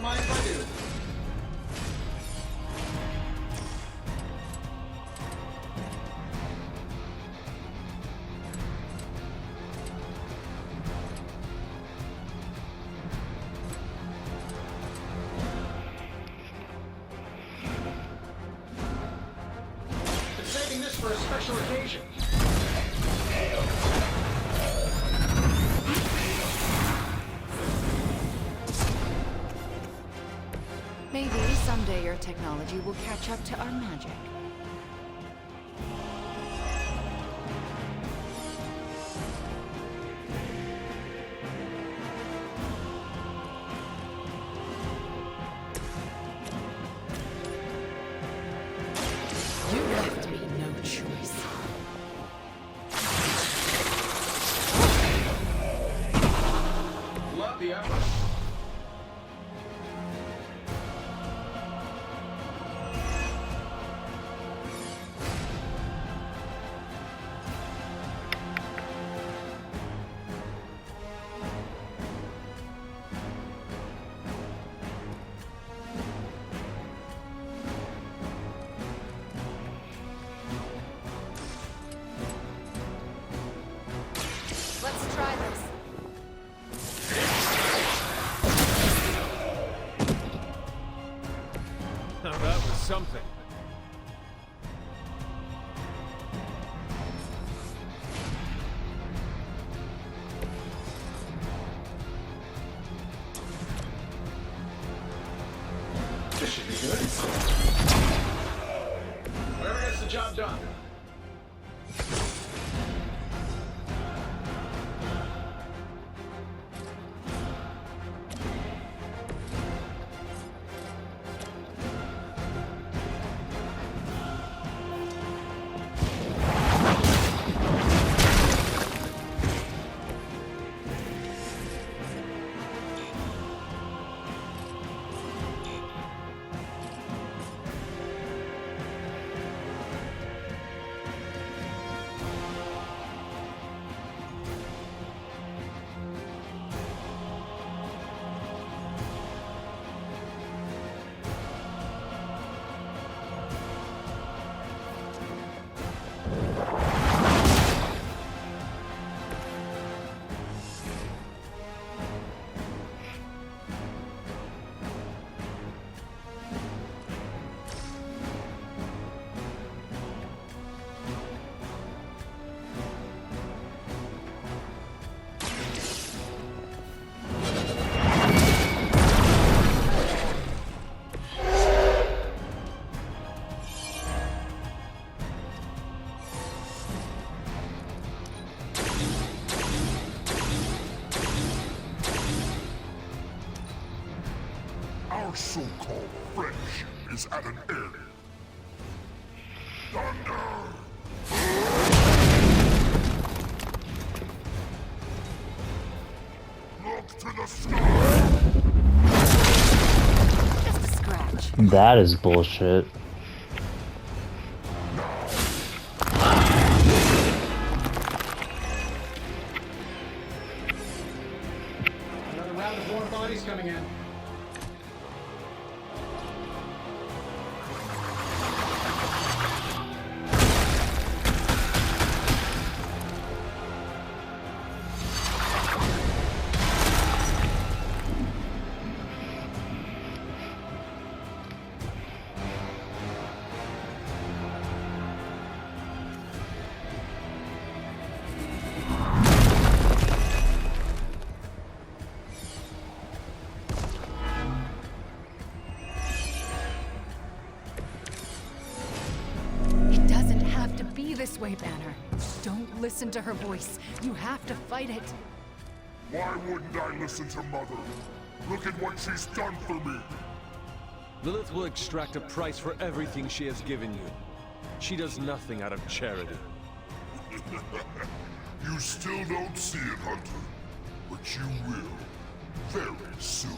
mind if I do. Been saving this for a special occasion. Maybe someday your technology will catch up to our magic. You left me no choice. Love the effort. Let's try this. Now that was something. This should be good. Whatever gets the job done. Our so-called friendship is at an end. Thunder! Look to the sky! Just a scratch. That is bullshit. Another round of warm bodies coming in. This way, Banner. Don't listen to her voice. You have to fight it. Why wouldn't I listen to Mother? Look at what she's done for me! Lilith will extract a price for everything she has given you. She does nothing out of charity. You still don't see it, Hunter. But you will. Very soon.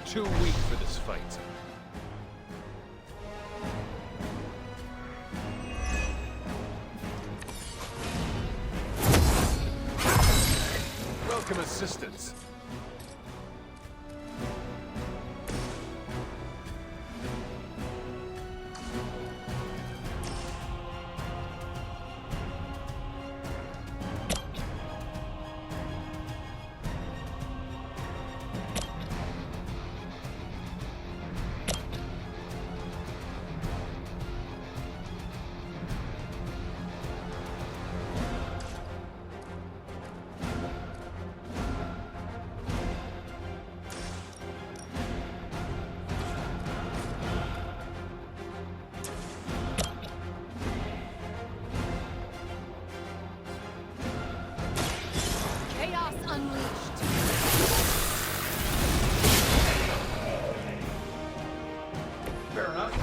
too weak for this fight. Welcome assistance. Chaos unleashed. Fair enough.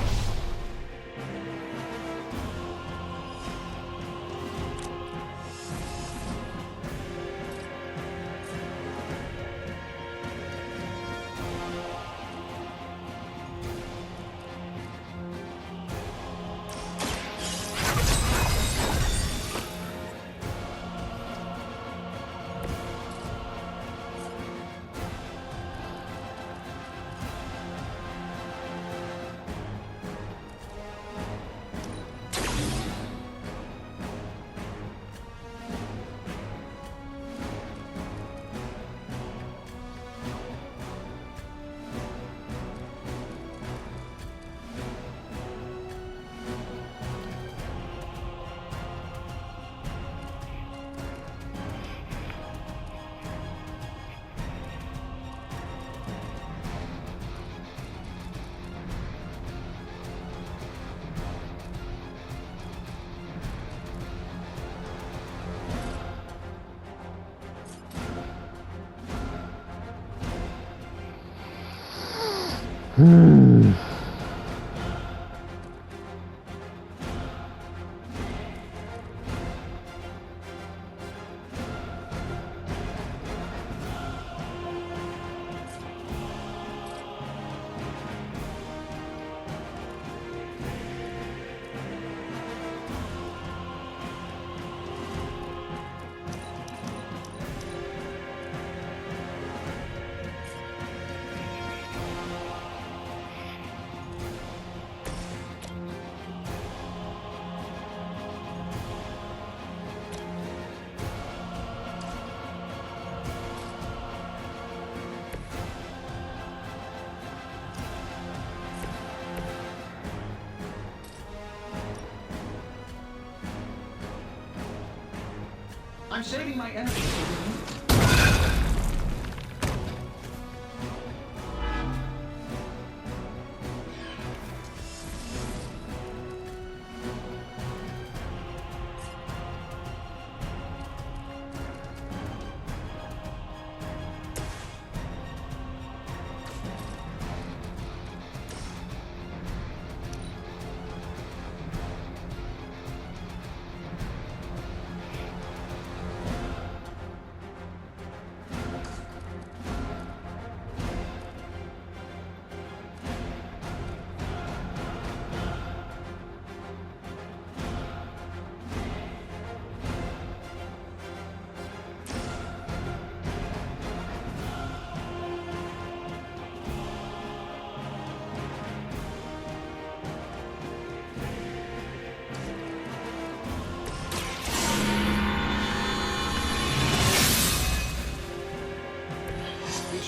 I'm saving my energy.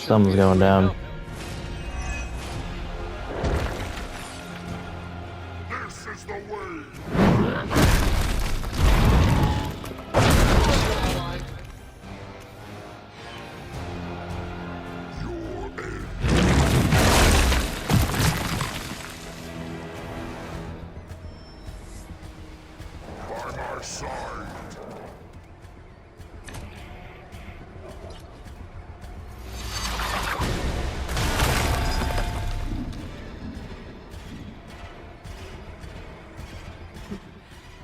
Something's going down. This is the way. Your end. By my side.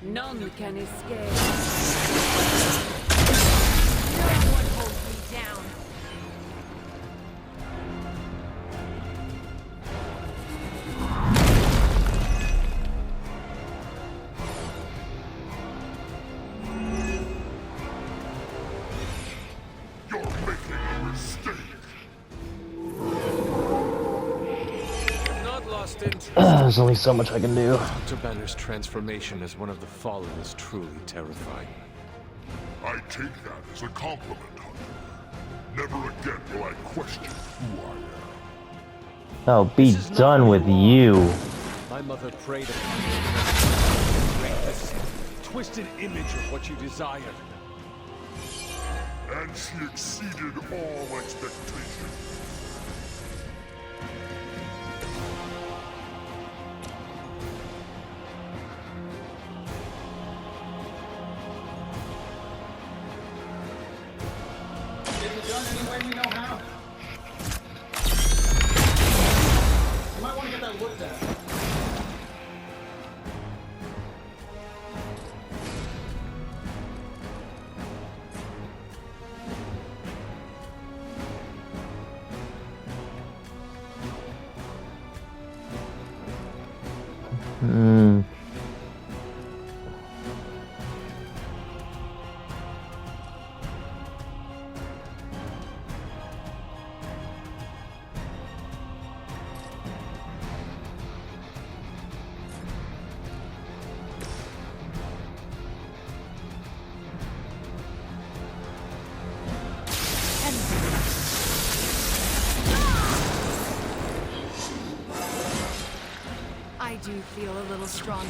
None can escape. No one holds me down. There's only so much I can do. Dr. Banner's transformation as one of the Fallen is truly terrifying. I take that as a compliment, Hunter. Never again will I question who I am. Oh, be done with you. My mother prayed upon you. Create this twisted image of what you desired. And she exceeded all expectations. Get it done any way we know how. You might want to get that looked at. I do feel a little stronger.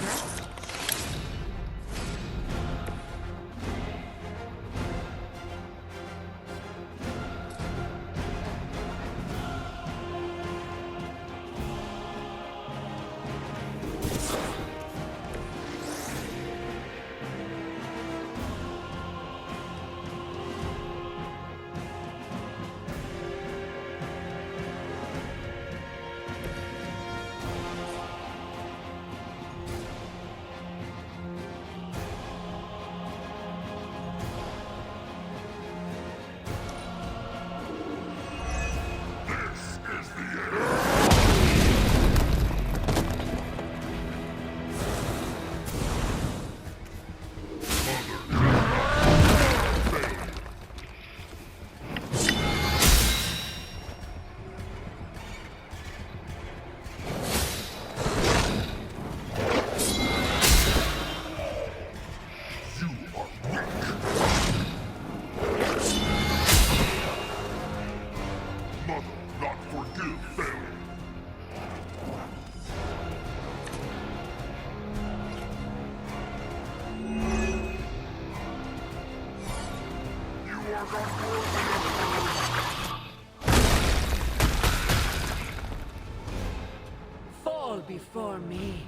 Fall before me.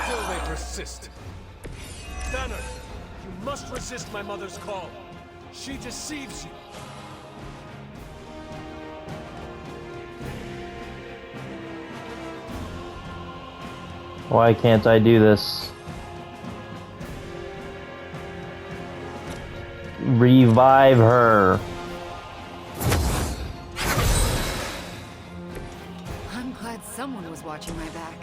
Still they persist. Banner, you must resist my mother's call. She deceives you. Why can't I do this? Revive her. I'm glad someone was watching my back.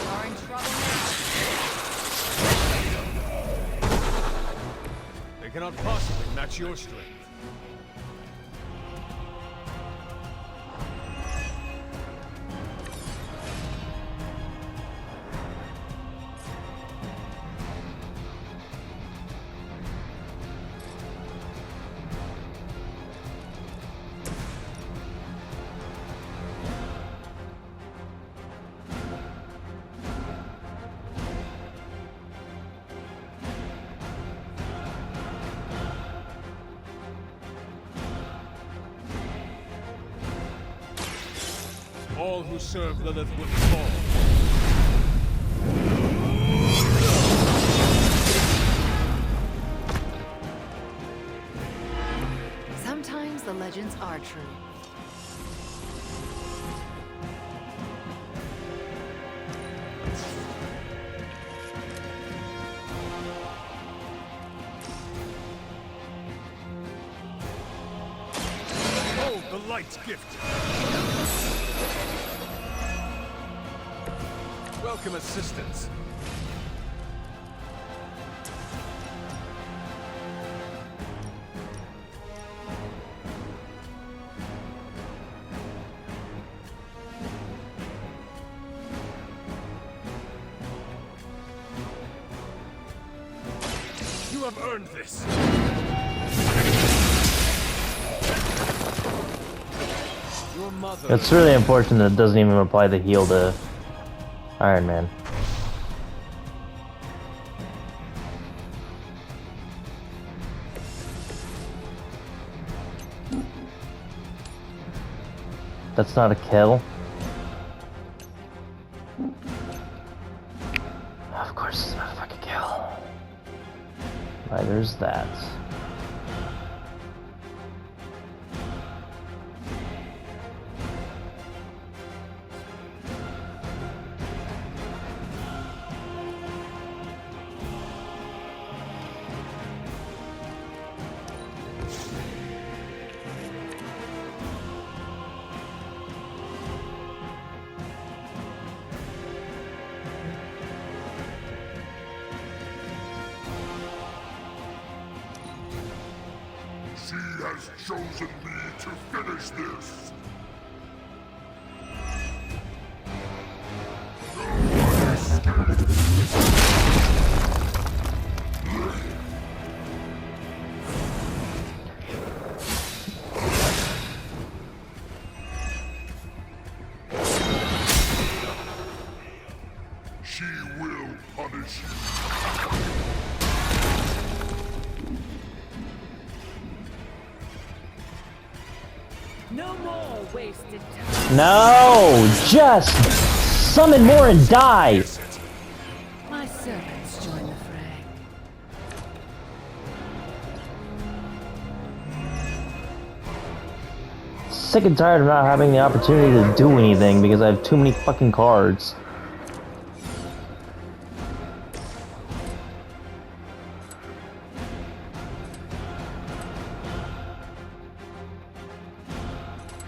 Are in trouble now. They cannot possibly match your strength. All who serve Lilith will fall. Sometimes the legends are true. light's gift. Welcome assistance. You have earned this. Your mother. It's really unfortunate that it doesn't even apply the heal to Iron Man. That's not a kill. Of course it's not a fucking kill. Right, there's that. She has chosen me to finish this. She will punish you. No more wasted time. No! Just summon more and die! My servants join the fray. Sick and tired of not having the opportunity to do anything because I have too many fucking cards.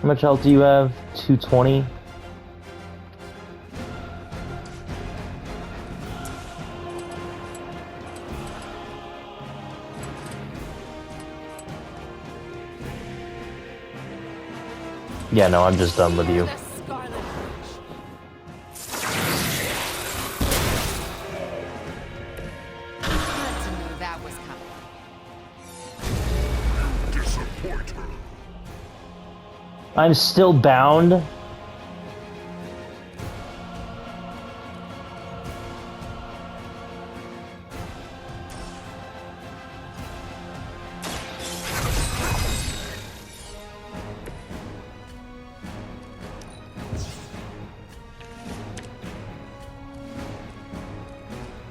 How much health do you have? 220? Yeah, no, I'm just done with you. The Scarlet Witch. Glad to know that was coming. Disappoint her. I'm still bound?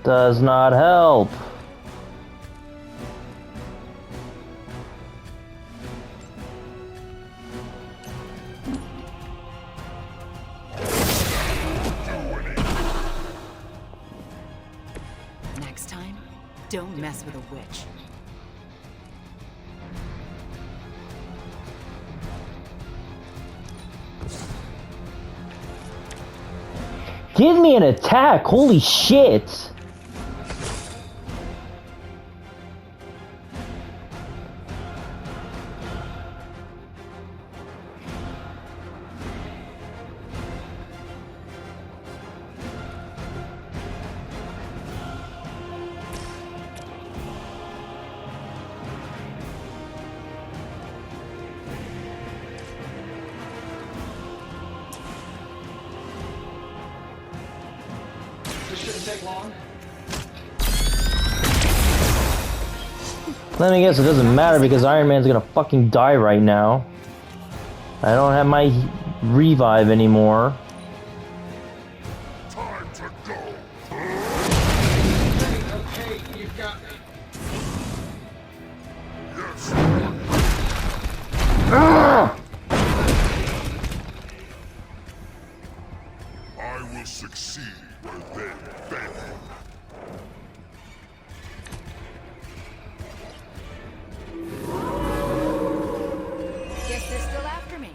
Does not help. Next time, don't mess with a witch. Give me an attack! Holy shit! This shouldn't take long. Let me guess, it doesn't matter because Iron Man's gonna fucking die right now. I don't have my revive anymore. Time to go. Okay, you've got me. Yes. I will succeed where they fail. Guess they're still after me.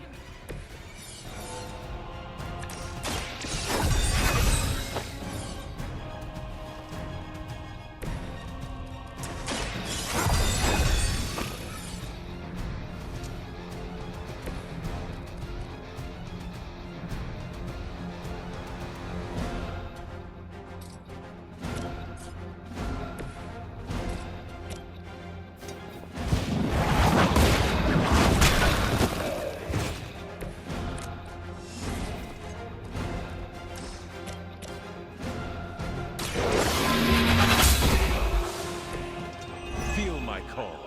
call.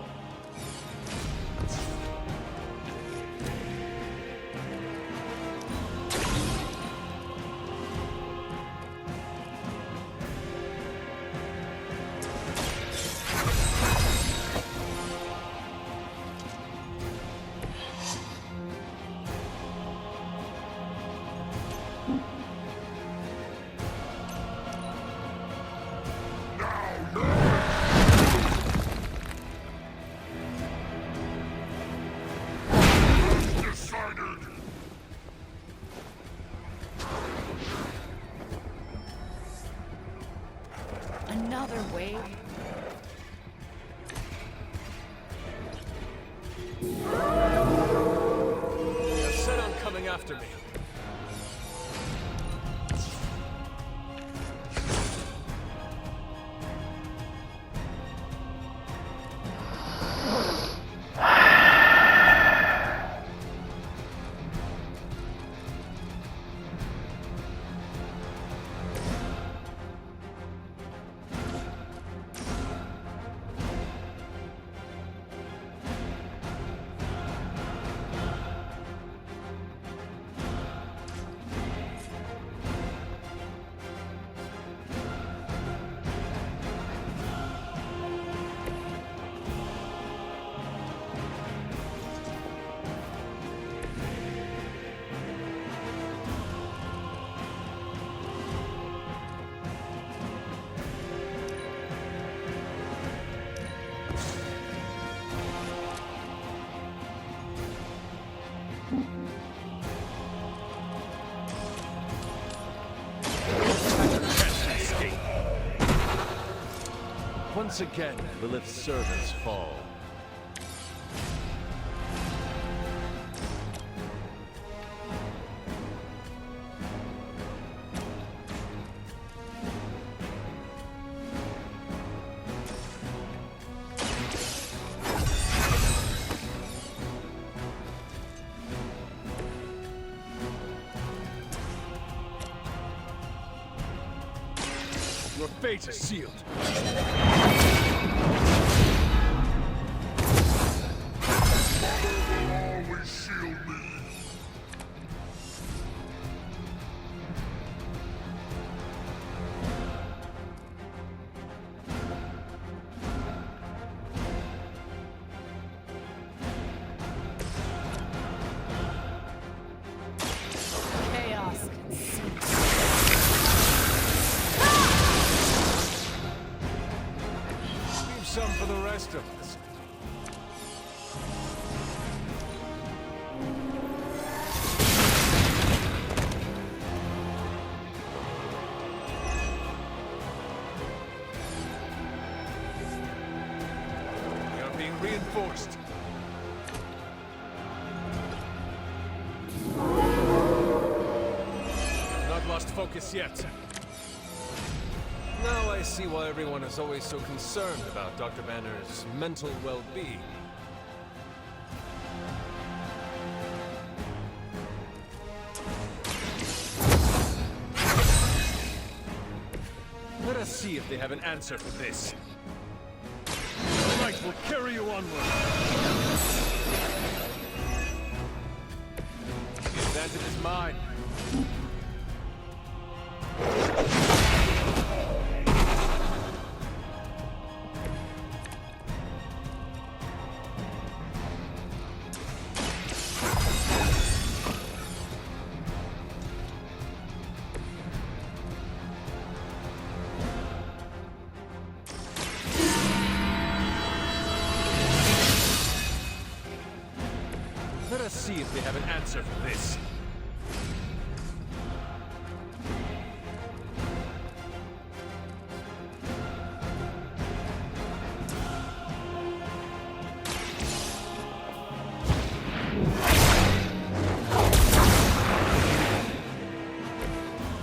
Another wave? They're set on coming after me. Once again, Lilith's servants fall. Your fate is sealed. Always shield me. Chaos consumes. Leave some for the rest of us. We are being reinforced. Not lost focus yet. Now I see why everyone is always so concerned about Dr. Banner's mental well-being. Let us see if they have an answer for this. The light will carry you onward. The advantage is mine. Let us see if they have an answer for this.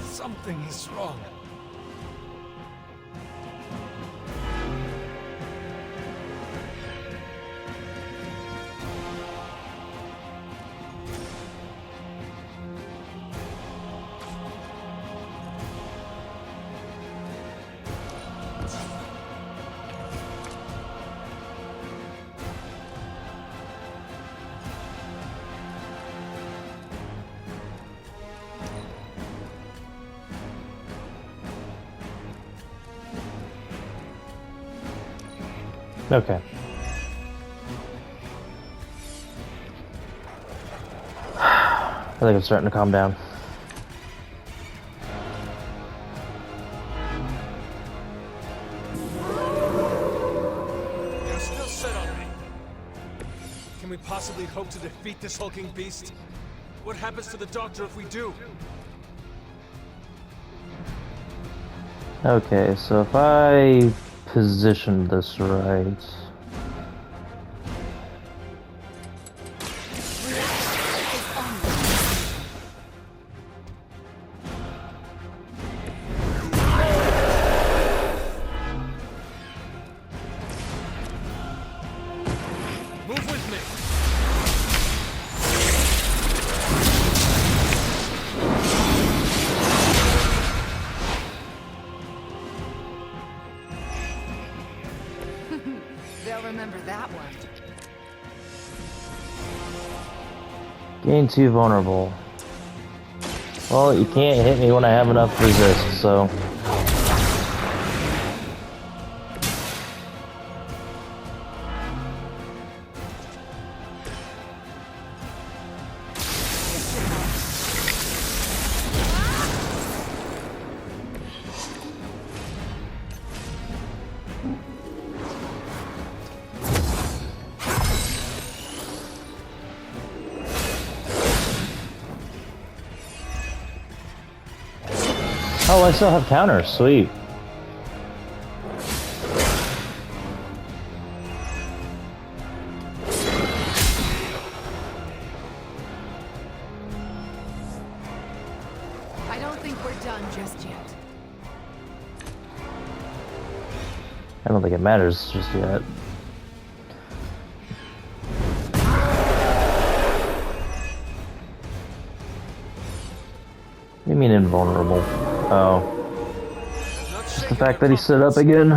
Something is wrong. Okay. I think I'm starting to calm down. You're still set on me. Can we possibly hope to defeat this hulking beast? What happens to the doctor if we do? Okay, so if I position this right... Move with me. They'll remember that one. Gain 2 vulnerable. Well, you can't hit me when I have enough resist, so... Oh, I still have counters. Sweet. I don't think we're done just yet. I don't think it matters just yet. What do you mean invulnerable? Oh. Just the fact that he stood up again.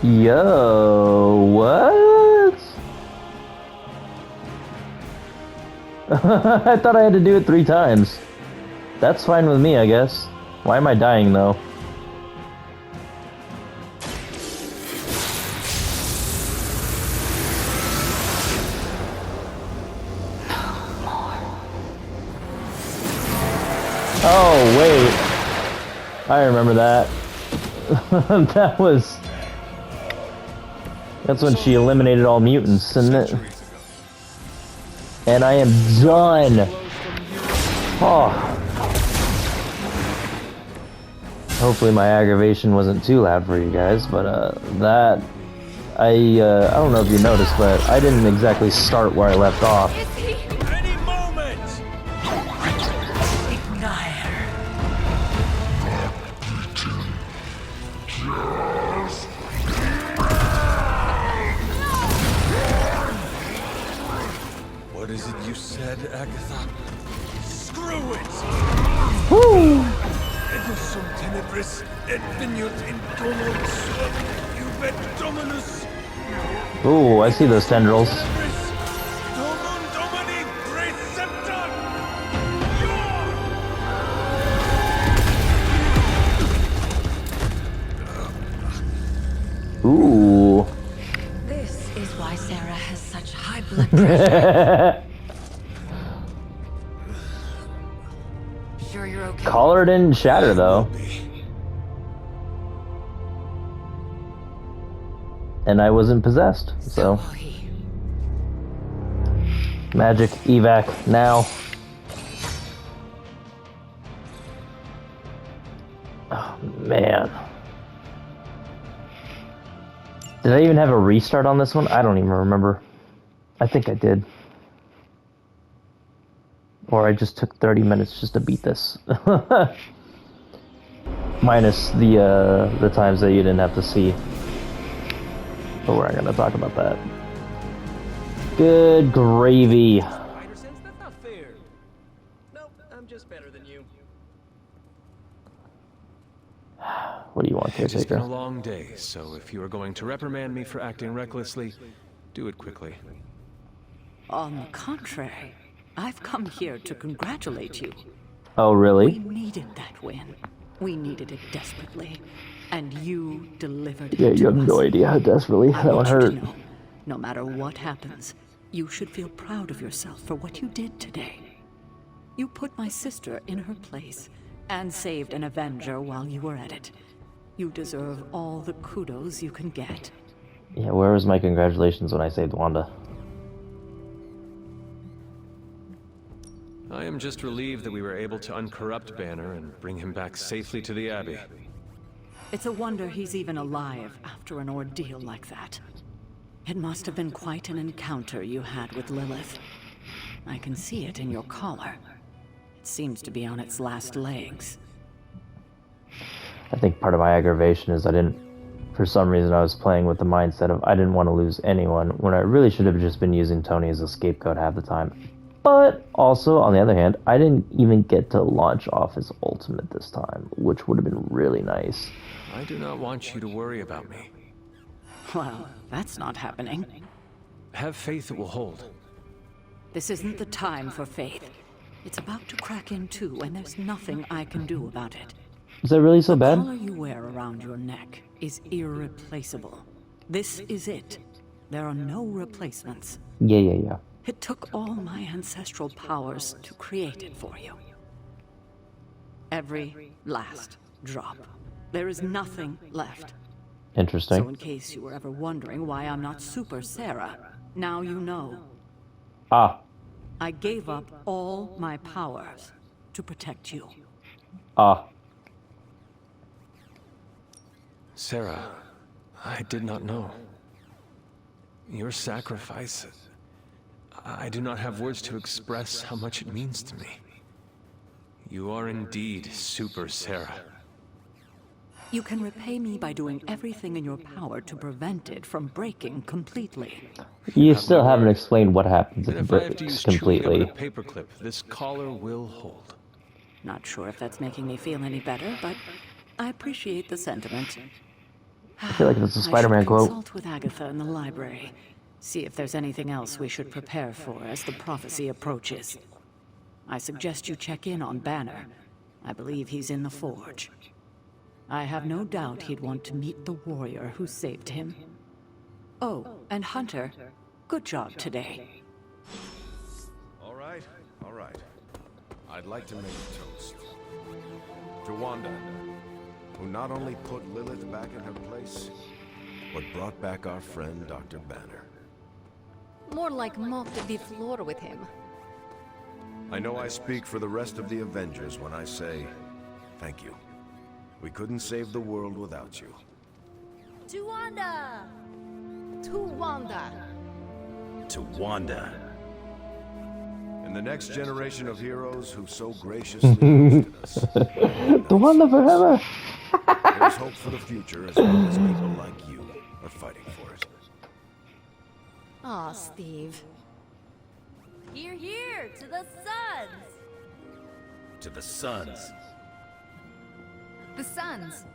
Yo, what? I thought I had to do it 3 times. That's fine with me, I guess. Why am I dying, though? Oh, wait. I remember that. That's when she eliminated all mutants, isn't it? And I am done. Oh. Hopefully my aggravation wasn't too loud for you guys, but I don't know if you noticed, but I didn't exactly start where I left off. Any moment! What is it you said, Agatha? Screw it! Woo! Sum tenebris et veniut in domo suum, iubet dominus. Ooh, I see those tendrils. Tenebris, domum domini preceptor. Ooh. This is why Sarah has such high blood pressure. Sure you're okay? Collar didn't shatter, though. And I wasn't possessed, so. will he. Magic evac now. Oh, man. Did I even have a restart on this one? I don't even remember. I think I did. Or I just took 30 minutes just to beat this. Minus the times that you didn't have to see. But we're not gonna talk about that. Good gravy. Spider sense? That's not fair. Nope, I'm just better than you. What do you want, It's been a caretaker? long day, so if you are going to reprimand me for acting recklessly, do it quickly. On the contrary, I've come here to congratulate you. Oh, We really? needed that win. We needed it desperately. And you delivered Yeah, him you to have no us. idea how desperately I that one want you hurt. to know, no matter what happens, you should feel proud of yourself for what you did today. You put my sister in her place and saved an Avenger while you were at it. You deserve all the kudos you can get. Yeah, where was my congratulations when I saved Wanda? I am just relieved that we were able to uncorrupt Banner and bring him back safely to the Abbey. It's a wonder he's even alive after an ordeal like that. It must have been quite an encounter you had with Lilith. I can see it in your collar. It seems to be on its last legs. I think part of my aggravation is for some reason I was playing with the mindset of I didn't want to lose anyone, when I really should have just been using Tony as a scapegoat half the time. But also, on the other hand, I didn't even get to launch off his ultimate this time, which would have been really nice. I do not want you to worry about me. Well, that's not happening. Have faith it will hold. This isn't the time for faith. It's about to crack in too, and there's nothing I can do about it. Is that really so The bad? collar you wear around your neck is irreplaceable. This is it. There are no replacements. Yeah. It took all my ancestral powers to create it for you. Every last drop. There is nothing left. Interesting. So in case you were ever wondering why I'm not Super Sarah, now you know. Ah. I gave up all my powers to protect you. Ah. Sarah, I did not know. Your sacrifice... I do not have words to express how much it means to me. You are indeed Super Sarah. You can repay me by doing everything in your power to prevent it from breaking completely. You still haven't explained what happens if And it if I have to breaks use chewing gum completely. and a paperclip, this collar will hold. Not sure if that's making me feel any better, but I appreciate the sentiment. I feel like it's a I Spider-Man should quote. consult with Agatha in the library. See if there's anything else we should prepare for as the prophecy approaches. I suggest you check in on Banner. I believe he's in the forge. I have no doubt he'd want to meet the warrior who saved him. Oh, and Hunter, good job today. All right. I'd like to make a toast to Wanda, who not only put Lilith back in her place, but brought back our friend Dr. Banner. More like mopped the floor with him. I know I speak for the rest of the Avengers when I say thank you. We couldn't save the world without you. To Wanda! To Wanda! To Wanda. And the next generation of heroes who so graciously hosted us. The Wanda forever! There's hope for the future as long as people like you are fighting for it. Aw, Steve. Here, to the Suns! To the Suns. The Suns.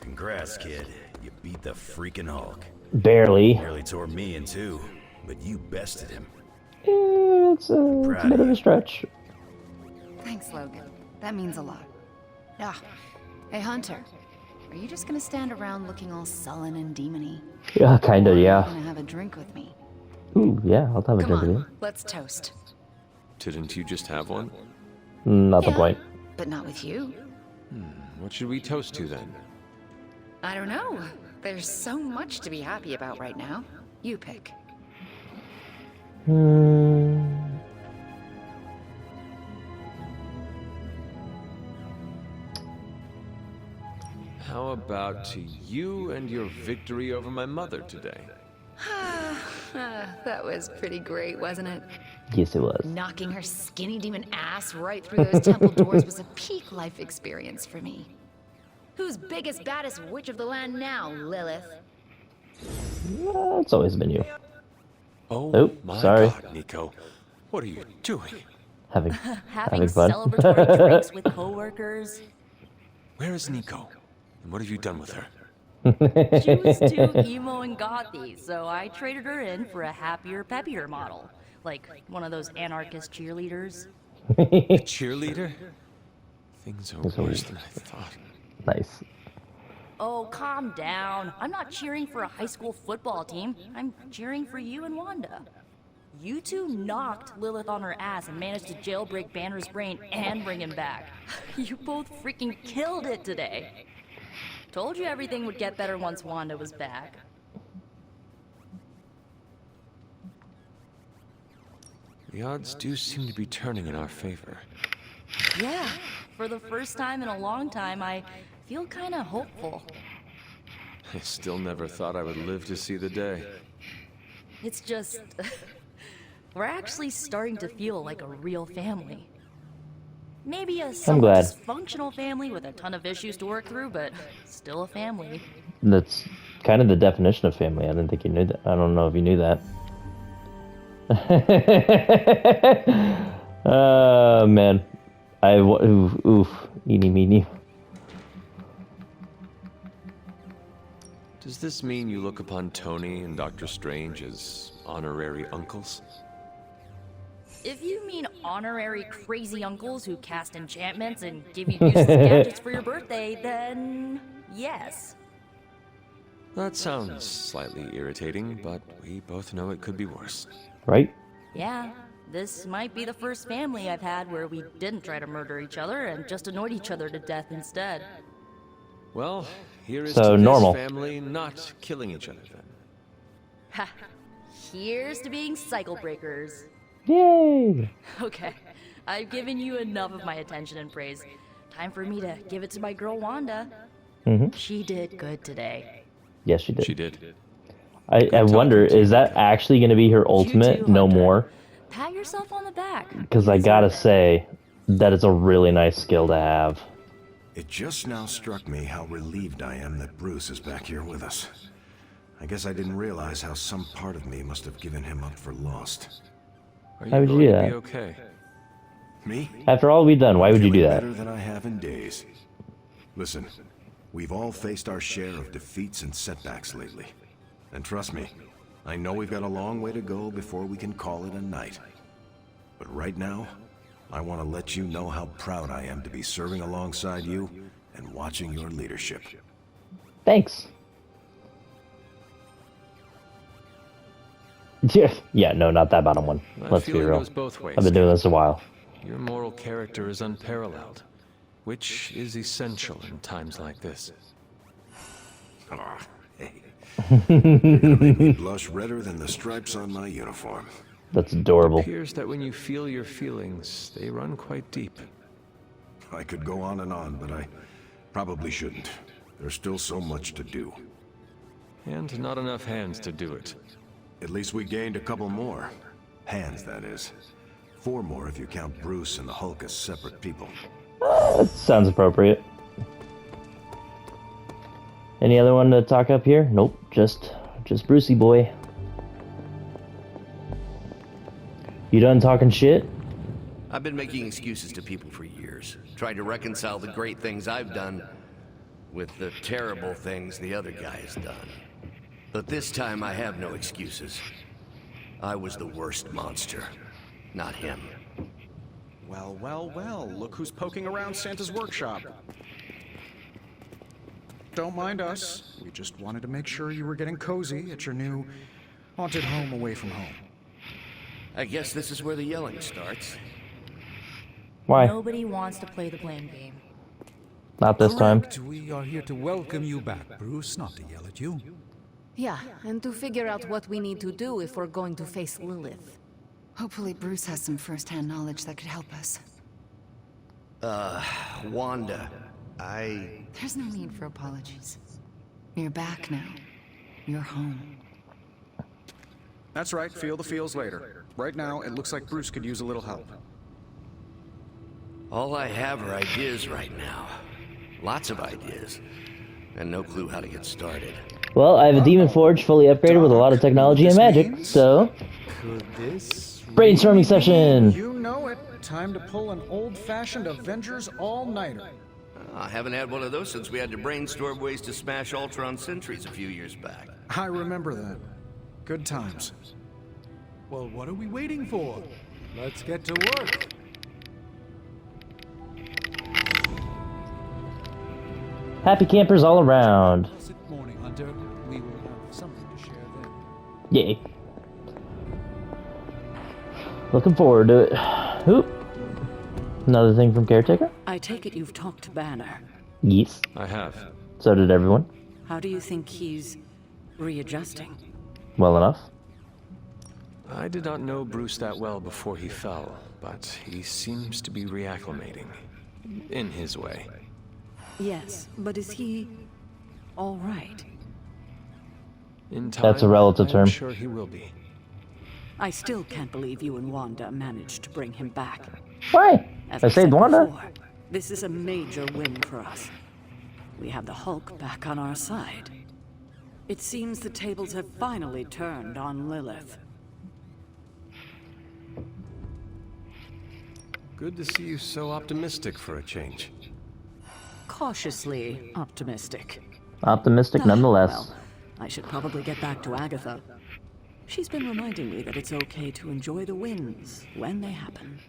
Congrats, kid. You beat the freaking Hulk. Barely. Nearly tore me in two, but you bested him. It's a bit of a stretch. Thanks, Logan. That means a lot. Ah, hey Hunter. Are you just gonna stand around looking all sullen and demony? Yeah, kinda, Or are you yeah. gonna have a drink with me? Ooh, yeah, I'll have a Come drink with you. on, let's toast. Didn't you just have one? Not the point. But not with you. What should we toast to then? I don't know. There's so much to be happy about right now. You pick. How about to you and your victory over my mother today? That was pretty great, wasn't it? Yes, it was. Knocking her skinny demon ass right through those temple doors was a peak life experience for me. Who's biggest, baddest witch of the land now, Lilith? It's always been you. Oh, my sorry. God, Nico. What are you doing? Having Having fun. celebratory drinks with coworkers. Where is Nico? And what have you done with her? She was too emo and gothy, so I traded her in for a happier, peppier model. Like one of those anarchist cheerleaders. A cheerleader? Things are worse than I thought. Nice. Oh, calm down. I'm not cheering for a high school football team. I'm cheering for you and Wanda. You two knocked Lilith on her ass and managed to jailbreak Banner's brain and bring him back. You both freaking killed it today. Told you everything would get better once Wanda was back. The odds do seem to be turning in our favor. Yeah, for the first time in a long time, I feel kinda hopeful. I still never thought I would live to see the day. It's just... we're actually starting to feel like a real family. Maybe a somewhat glad. dysfunctional family with a ton of issues to work through, but still a family. That's kind of the definition of family. I didn't think you knew that. I don't know if you knew that. Oh, man. Oof. Eeny meeny. Does this mean you look upon Tony and Doctor Strange as honorary uncles? If you mean honorary crazy uncles who cast enchantments and give you useless gadgets for your birthday, then yes. That sounds slightly irritating, but we both know it could be worse. Right? Yeah, this might be the first family I've had where we didn't try to murder each other and just annoyed each other to death instead. Well, here is So to normal. this family not killing each other then. Ha! Here's to being cycle breakers. Yay! Okay, I've given you enough of my attention and praise. Time for me to give it to my girl Wanda. She did good today. Yes, she did. She did. I wonder, is that actually going to be her ultimate? You too, No Hunter. more? Pat yourself on the back. Because I gotta say, that is a really nice skill to have. It just now struck me how relieved I am that Bruce is back here with us. I guess I didn't realize how some part of me must have given him up for lost. Are Why would you going do to that? be okay? Me? After all we've done, why would you do Feeling that? better than I have in days. Listen, we've all faced our share of defeats and setbacks lately. And trust me, I know we've got a long way to go before we can call it a night. But right now, I want to let you know how proud I am to be serving alongside you and watching your leadership. Thanks. Yeah, no, not that bottom one. That Let's be feeling real. goes both ways. I've been doing this a while. Your moral character is unparalleled, which is essential in times like this. Ah, hey. You're gonna make me blush redder than the stripes on my uniform. That's adorable. It appears that when you feel your feelings, they run quite deep. I could go on, but I probably shouldn't. There's still so much to do. And not enough hands to do it. At least we gained a couple more. Hands, that is. 4 more if you count Bruce and the Hulk as separate people. That sounds appropriate. Any other one to talk up here? Nope, just Brucey boy. You done talking shit? I've been making excuses to people for years, trying to reconcile the great things I've done with the terrible things the other guy has done. But this time I have no excuses. I was the worst monster, not him. Well, well, well, look who's poking around Santa's workshop. Don't mind us. We just wanted to make sure you were getting cozy at your new haunted home away from home. I guess this is where the yelling starts. Why? Nobody wants to play the blame game. Not this time. Correct. We are here to welcome you back, Bruce, not to yell at you. Yeah, and to figure out what we need to do if we're going to face Lilith. Hopefully Bruce has some first-hand knowledge that could help us. Wanda, There's no need for apologies. You're back now. You're home. That's right, feel the feels later. Right now, it looks like Bruce could use a little help. all I have are ideas right now. Lots of ideas. And no clue how to get started. Well, I have a Demon Forge fully upgraded with a lot of technology and magic, so... Brainstorming session! You know it. Time to pull an old-fashioned Avengers all-nighter. I haven't had one of those since we had to brainstorm ways to smash Ultron sentries a few years back. I remember that. Good times. Well, what are we waiting for? Let's get to work. Happy campers all around. Blessed morning, Hunter. We will have something to share then. Yay. Looking forward to it. Oop. Another thing from Caretaker? I take it you've talked to Banner. Yes. I have. So did everyone. How do you think he's readjusting? Well enough. I did not know Bruce that well before he fell, but he seems to be reacclimating. In his way. Yes, but is he all right? In time, That's a relative term. I'm sure he will be. I still can't believe you and Wanda managed to bring him back. Why? As I said saved Wanda. before, this is a major win for us. We have the Hulk back on our side. It seems the tables have finally turned on Lilith. Good to see you so optimistic for a change. Cautiously optimistic. Optimistic nonetheless. Well, I should probably get back to Agatha. She's been reminding me that it's okay to enjoy the wins when they happen.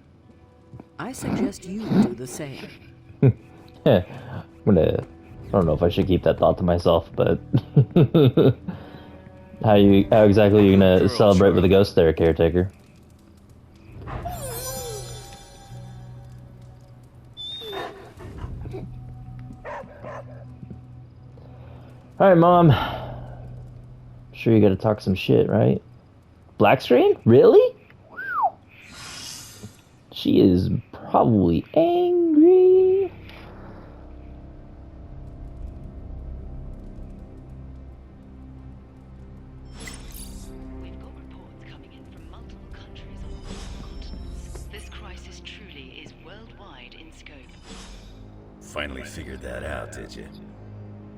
I suggest you do the same. I don't know if I should keep that thought to myself, but how exactly are you gonna celebrate with a ghost there, Caretaker? Alright, Mom. Sure you gotta talk some shit, right? Black screen? Really? She is probably angry. We've got reports coming in from multiple countries on multiple continents. This crisis truly is worldwide in scope. Finally figured that out, did you?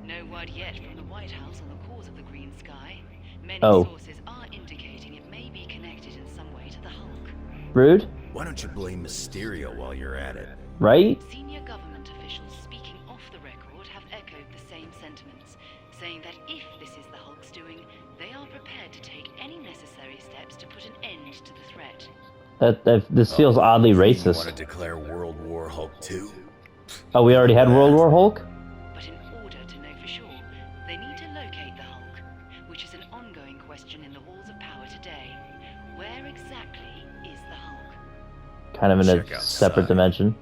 No word yet from the White House on the cause of the green sky. Many Oh. sources are indicating it may be connected in some way to the Hulk. Rude? Why don't you blame Mysterio while you're at it? Right? Senior government officials speaking off the record have echoed the same sentiments, saying that if this is the Hulk's doing, they are prepared to take any necessary steps to put an end to the threat. This feels oddly You racist. want to declare World War Hulk 2? Oh, we already had World War Hulk? But in order to know for sure, they need to locate the Hulk, which is an ongoing question in the halls of power today. Where exactly is the Hulk? Kind of in Check a outside. separate dimension.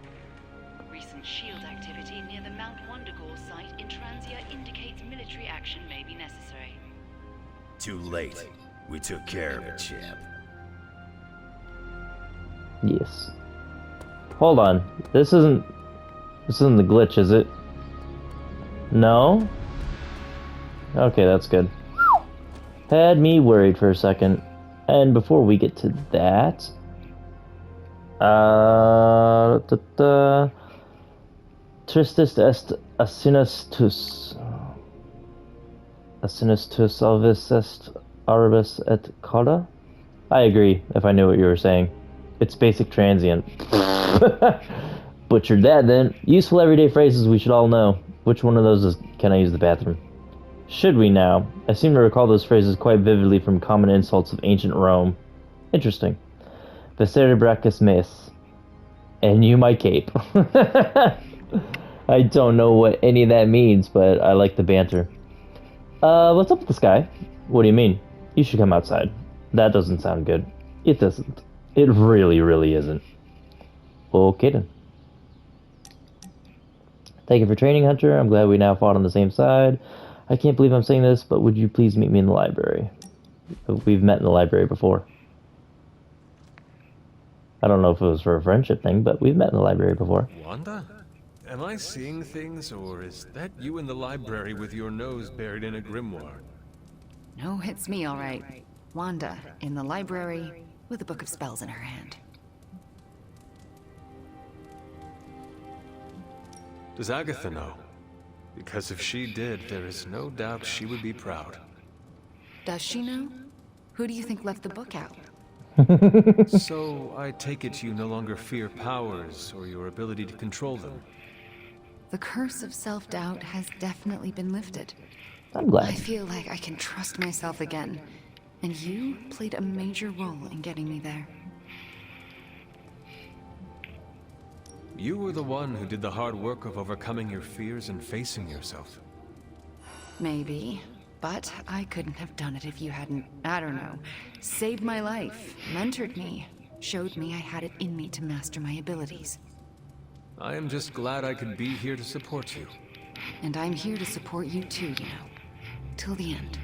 Recent SHIELD activity near the Mount Wondagore site in Transia indicates military action may be necessary. Too late. We took care of it, champ. Yes. Hold on. This isn't the glitch, is it? No? Okay, that's good. Had me worried for a second. And before we get to that, Tristis est asinustus alvis est aribus et cauda? I agree, if I knew what you were saying. It's basic transient. Butchered that then. Useful everyday phrases we should all know. Which one of those is can I use the bathroom? Should we now? I seem to recall those phrases quite vividly from common insults of ancient Rome. Interesting. Viscere brachus meus. And you my cape. I don't know what any of that means, but I like the banter. What's up with this guy? What do you mean? You should come outside. That doesn't sound good. It doesn't. It really, really isn't. Okay then. Thank you for training, Hunter. I'm glad we now fought on the same side. I can't believe I'm saying this, but would you please meet me in the library? We've met in the library before. I don't know if it was for a friendship thing, but we've met in the library before. Wanda? Am I seeing things, or is that you in the library with your nose buried in a grimoire? No, it's me, all right. Wanda, in the library, with a book of spells in her hand. Does Agatha know? Because if she did, there is no doubt she would be proud. Does she know? Who do you think left the book out? So, I take it you no longer fear powers or your ability to control them. The curse of self-doubt has definitely been lifted. I'm glad. I feel like I can trust myself again, and you played a major role in getting me there. You were the one who did the hard work of overcoming your fears and facing yourself. Maybe. But I couldn't have done it if you hadn't, I don't know, saved my life, mentored me, showed me I had it in me to master my abilities. I am just glad I could be here to support you. And I'm here to support you too, you know. Till the end.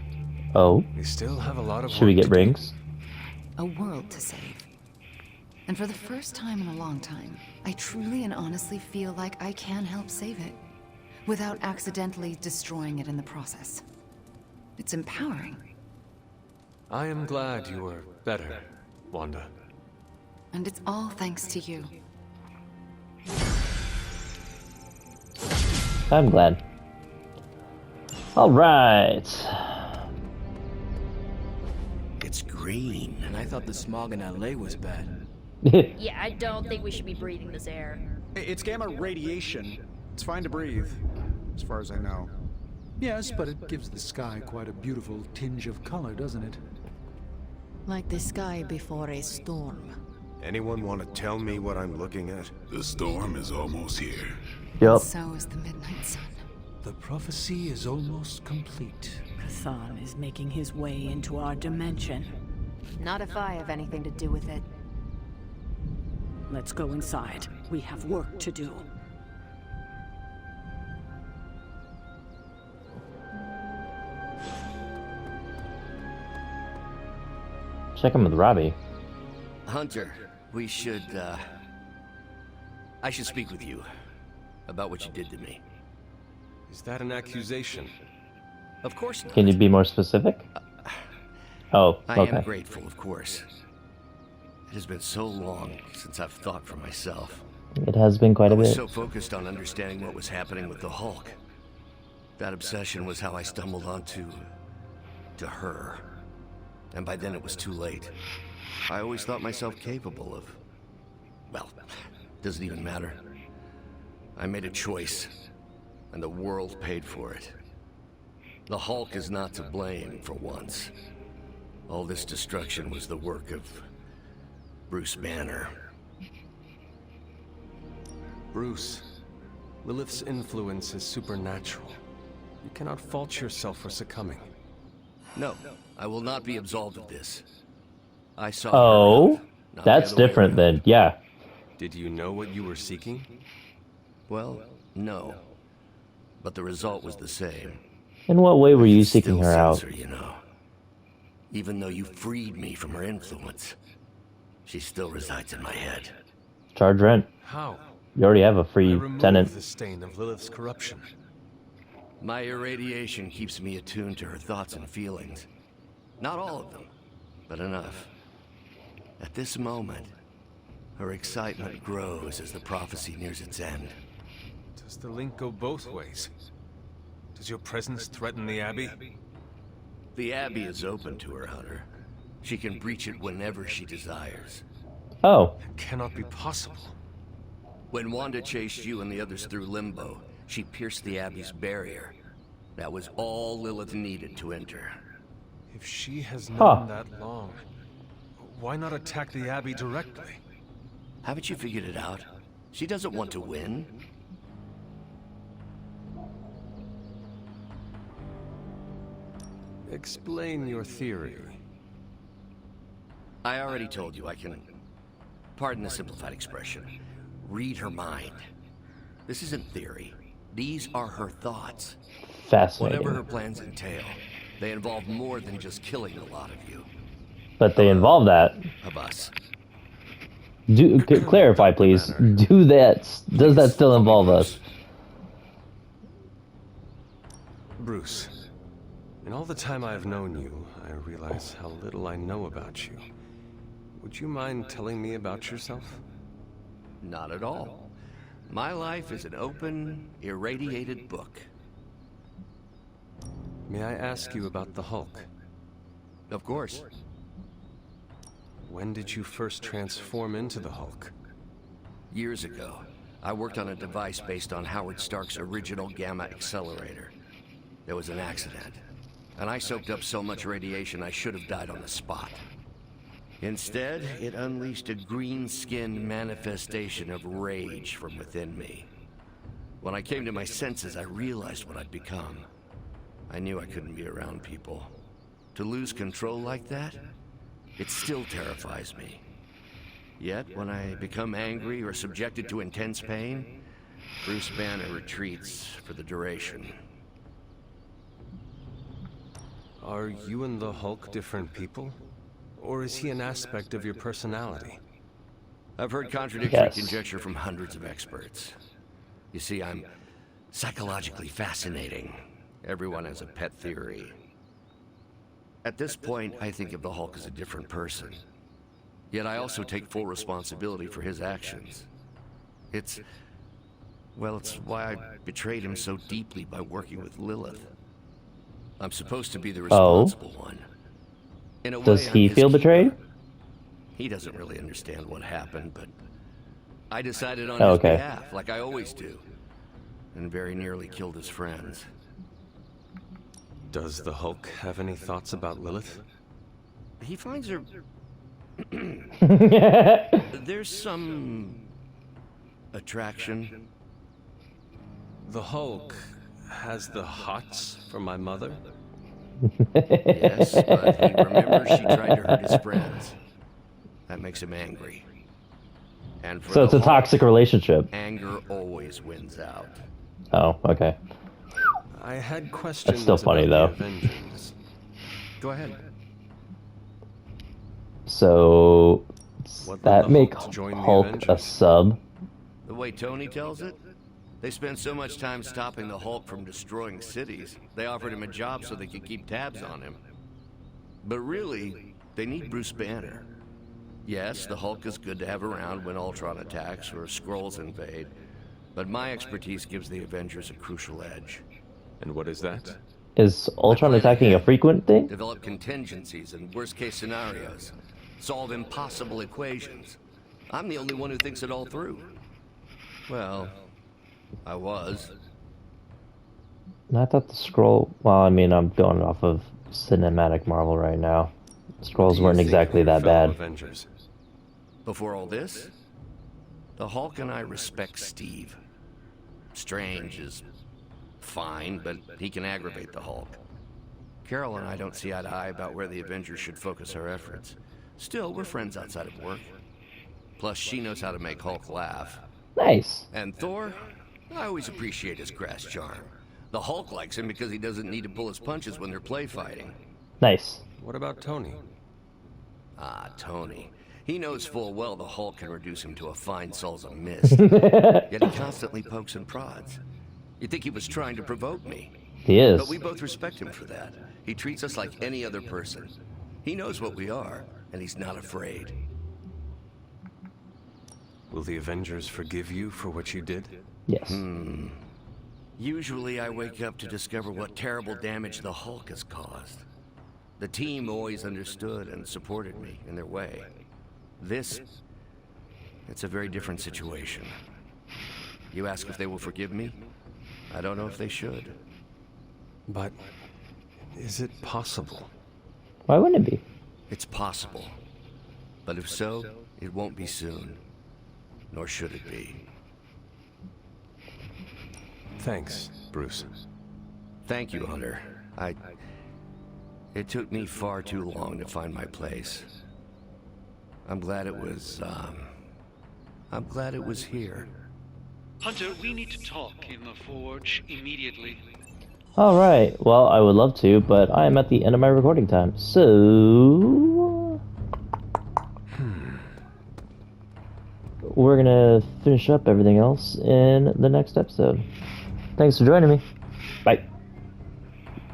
Oh? We still have a lot of Should we work get to do. rings? A world to save. And for the first time in a long time, I truly and honestly feel like I can help save it. Without accidentally destroying it in the process. It's empowering. I am glad you are better, Wanda. And it's all thanks to you. I'm glad. Alright. It's green. And I thought the smog in LA was bad. Yeah, I don't think we should be breathing this air. It's gamma radiation. It's fine to breathe, as far as I know. Yes, but it gives the sky quite a beautiful tinge of color, doesn't it? Like the sky before a storm. Anyone want to tell me what I'm looking at? The storm is almost here. Yup. So is the midnight sun. The prophecy is almost complete. Khathan is making his way into our dimension. Not if I have anything to do with it. Let's go inside. We have work to do. Check him with Robbie. Hunter, we should, I should speak with you about what you did to me. Is that an accusation? Of course not. Can you be more specific? Oh, I okay. am grateful, of course. It has been so long since I've thought for myself. It has been quite I a was bit. so focused on understanding what was happening with the Hulk. That obsession was how I stumbled onto... to her. And by then it was too late. I always thought myself capable of... well, doesn't even matter. I made a choice, and the world paid for it. The Hulk is not to blame for once. All this destruction was the work of Bruce Banner. Bruce, Lilith's influence is supernatural. You cannot fault yourself for succumbing. No, I will not be absolved of this. I saw Oh? her, not the That's other way different around. then. Yeah. Did you know what you were seeking? Well, no. But the result was the same. In what way were you Still seeking her sense out? her, you know. Even though you freed me from her influence, she still resides in my head. Charge rent. How? You already have a I free removed tenant. the stain of Lilith's corruption. My irradiation keeps me attuned to her thoughts and feelings. Not all of them, but enough. At this moment, her excitement grows as the prophecy nears its end. Does the link go both ways? Does your presence threaten the Abbey? The Abbey is open to her, Hunter. She can breach it whenever she desires. Oh. It cannot be possible. When Wanda chased you and the others through Limbo, she pierced the Abbey's barrier. That was all Lilith needed to enter. If she has known Huh. that long, why not attack the Abbey directly? Haven't you figured it out? She doesn't want to win. Explain your theory. I already told you I can, pardon the simplified expression, read her mind. This isn't theory. These are her thoughts. Fascinating. Whatever her plans entail, they involve more than just killing a lot of you. But they involve that. Of us. Clarify, please. Do that. Does that still involve us? Bruce, in all the time I've known you, I realize how little I know about you. Would you mind telling me about yourself? Not at all. My life is an open, irradiated book. May I ask you about the Hulk? Of course. When did you first transform into the Hulk? Years ago, I worked on a device based on Howard Stark's original gamma accelerator. There was an accident, and I soaked up so much radiation I should have died on the spot. Instead, it unleashed a green-skinned manifestation of rage from within me. When I came to my senses, I realized what I'd become. I knew I couldn't be around people. To lose control like that, it still terrifies me. Yet, when I become angry or subjected to intense pain, Bruce Banner retreats for the duration. Are you and the Hulk different people? Or is he an aspect of your personality? I've heard contradictory conjecture from hundreds of experts. You see, I'm psychologically fascinating. Everyone has a pet theory. At this point, I think of the Hulk as a different person. Yet I also take full responsibility for his actions. It's why I betrayed him so deeply by working with Lilith. I'm supposed to be the responsible one. In a way, Does he I'm his feel betrayed? keeper. He doesn't really understand what happened, but I decided on his behalf, like I always do, and very nearly killed his friends. Does the Hulk have any thoughts about Lilith? He finds her... There's some... attraction. The Hulk has the hots for my mother? Yes, but he remembers she tried to hurt his friends. That makes him angry. And for So it's a toxic relationship. Anger always wins out. Oh, okay. I had questions. That's still funny, though. Go ahead. So, that make Hulk Hulk a sub? The way Tony tells it, they spent so much time stopping the Hulk from destroying cities, they offered him a job so they could keep tabs on him. But really, they need Bruce Banner. Yes, the Hulk is good to have around when Ultron attacks or Skrulls invade, but my expertise gives the Avengers a crucial edge. And what is that? Is Ultron attacking a frequent thing? Develop contingencies and worst-case scenarios. Solve impossible equations. I'm the only one who thinks it all through. Well, I was. I thought the scroll... Well, I mean, I'm going off of cinematic Marvel right now. Scrolls weren't exactly that bad. Avengers? Before all this, the Hulk and I respect Steve. Strange is fine, but he can aggravate the Hulk. Carol and I don't see eye to eye about where the Avengers should focus our efforts. Still, we're friends outside of work. Plus, she knows how to make Hulk laugh. Nice. And Thor? I always appreciate his crass charm. The Hulk likes him because he doesn't need to pull his punches when they're play fighting. Nice. What about Tony? Ah, Tony. He knows full well the Hulk can reduce him to a fine salsa mist. Yet he constantly pokes and prods. You'd think he was trying to provoke me. He is. But we both respect him for that. He treats us like any other person. He knows what we are, and he's not afraid. Will the Avengers forgive you for what you did? Yes. Usually I wake up to discover what terrible damage the Hulk has caused. The team always understood and supported me in their way. It's a very different situation. You ask if they will forgive me? I don't know if they should. But is it possible? Why wouldn't it be? It's possible. But if so, it won't be soon. Nor should it be. Thanks, Bruce. Thank you, Hunter. It took me far too long to find my place. I'm glad it was here. Hunter, we need to talk in the Forge immediately. Alright, well, I would love to, but I am at the end of my recording time, so... We're gonna finish up everything else in the next episode. Thanks for joining me. Bye.